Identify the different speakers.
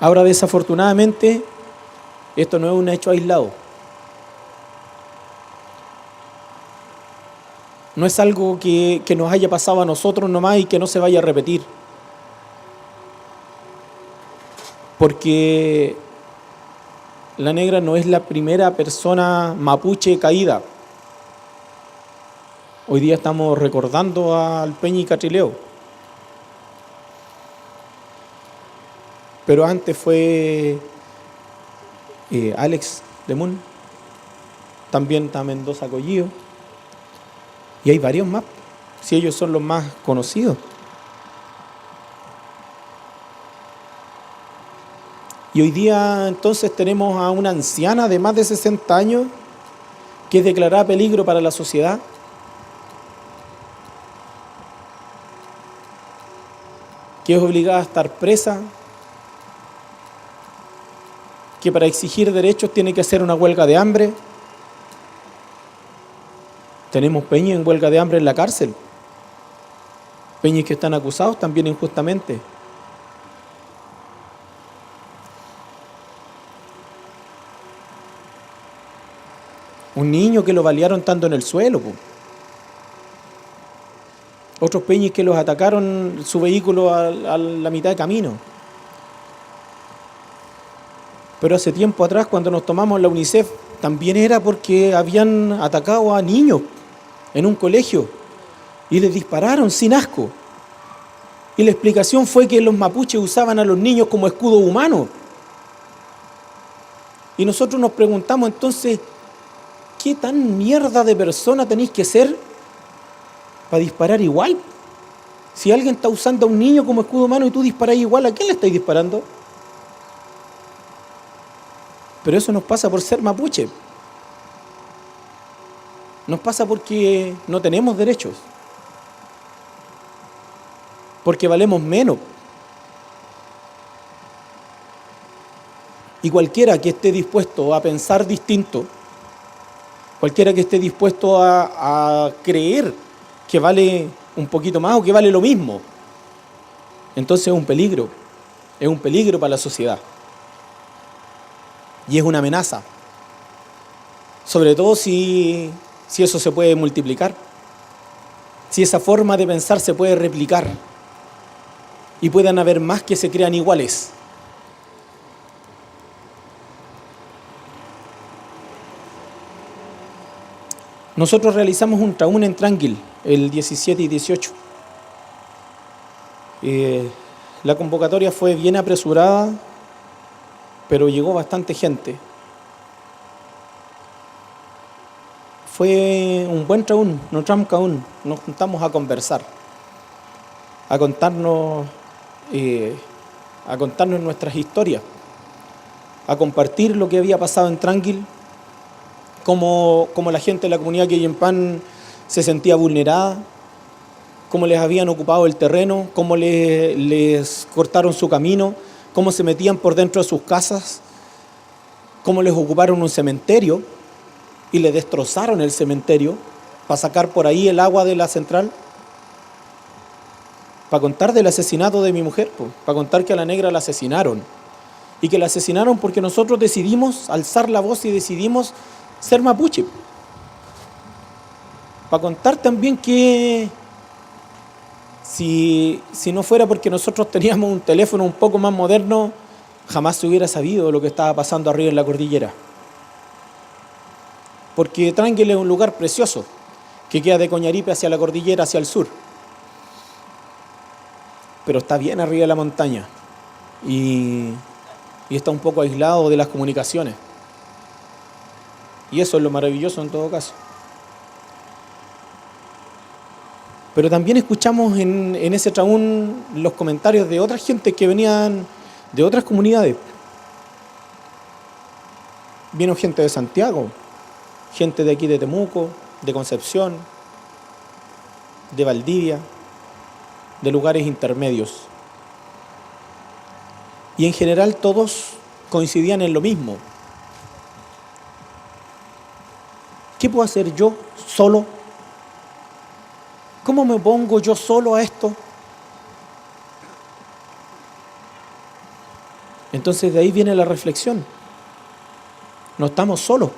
Speaker 1: Ahora, desafortunadamente, esto no es un hecho aislado. No es algo que nos haya pasado a nosotros nomás y que no se vaya a repetir. Porque la negra no es la primera persona mapuche caída. Hoy día estamos recordando al Peñi Catrileo. Pero antes fue Alex Lemun, también está Mendoza Collillo, y hay varios más, si ellos son los más conocidos. Y hoy día entonces tenemos a una anciana de más de 60 años que es declarada peligro para la sociedad, que es obligada a estar presa, que para exigir derechos tiene que hacer una huelga de hambre. Tenemos peñas en huelga de hambre en la cárcel, peñas que están acusados también injustamente. Un niño que lo balearon tanto en el suelo, po. Otros peñas que los atacaron su vehículo a la mitad de camino. Pero hace tiempo atrás, cuando nos tomamos la UNICEF, también era porque habían atacado a niños en un colegio y les dispararon sin asco. Y la explicación fue que los mapuches usaban a los niños como escudo humano. Y nosotros nos preguntamos entonces, ¿qué tan mierda de persona tenéis que ser para disparar igual? Si alguien está usando a un niño como escudo humano y tú disparás igual, ¿a quién le estáis disparando? Pero eso nos pasa por ser mapuche. Nos pasa porque no tenemos derechos. Porque valemos menos. Y cualquiera que esté dispuesto a pensar distinto, cualquiera que esté dispuesto a creer que vale un poquito más o que vale lo mismo, entonces es un peligro para la sociedad. Y es una amenaza, sobre todo si eso se puede multiplicar, si esa forma de pensar se puede replicar y puedan haber más que se crean iguales. Nosotros realizamos un traún en Tranquil el 17 y 18. La convocatoria fue bien apresurada, pero llegó bastante gente. Fue un buen traún, nos juntamos a conversar, a contarnos nuestras historias, a compartir lo que había pasado en Tranquil, cómo la gente de la comunidad Quillenpan se sentía vulnerada, cómo les habían ocupado el terreno, cómo les cortaron su camino, cómo se metían por dentro de sus casas, cómo les ocuparon un cementerio y le destrozaron el cementerio para sacar por ahí el agua de la central, para contar del asesinato de mi mujer, para contar que a la negra la asesinaron, y que la asesinaron porque nosotros decidimos alzar la voz y decidimos ser mapuche, para contar también que si no fuera porque nosotros teníamos un teléfono un poco más moderno, jamás se hubiera sabido lo que estaba pasando arriba en la cordillera. Porque Tranquil es un lugar precioso, que queda de Coñaripe hacia la cordillera, hacia el sur. Pero está bien arriba de la montaña y está un poco aislado de las comunicaciones. Y eso es lo maravilloso en todo caso. Pero también escuchamos en ese traún los comentarios de otra gente que venían de otras comunidades. Vino gente de Santiago, gente de aquí de Temuco, de Concepción, de Valdivia, de lugares intermedios. Y en general todos coincidían en lo mismo. ¿Qué puedo hacer yo solo? ¿Cómo me pongo yo solo a esto? Entonces de ahí viene la reflexión. No estamos solos.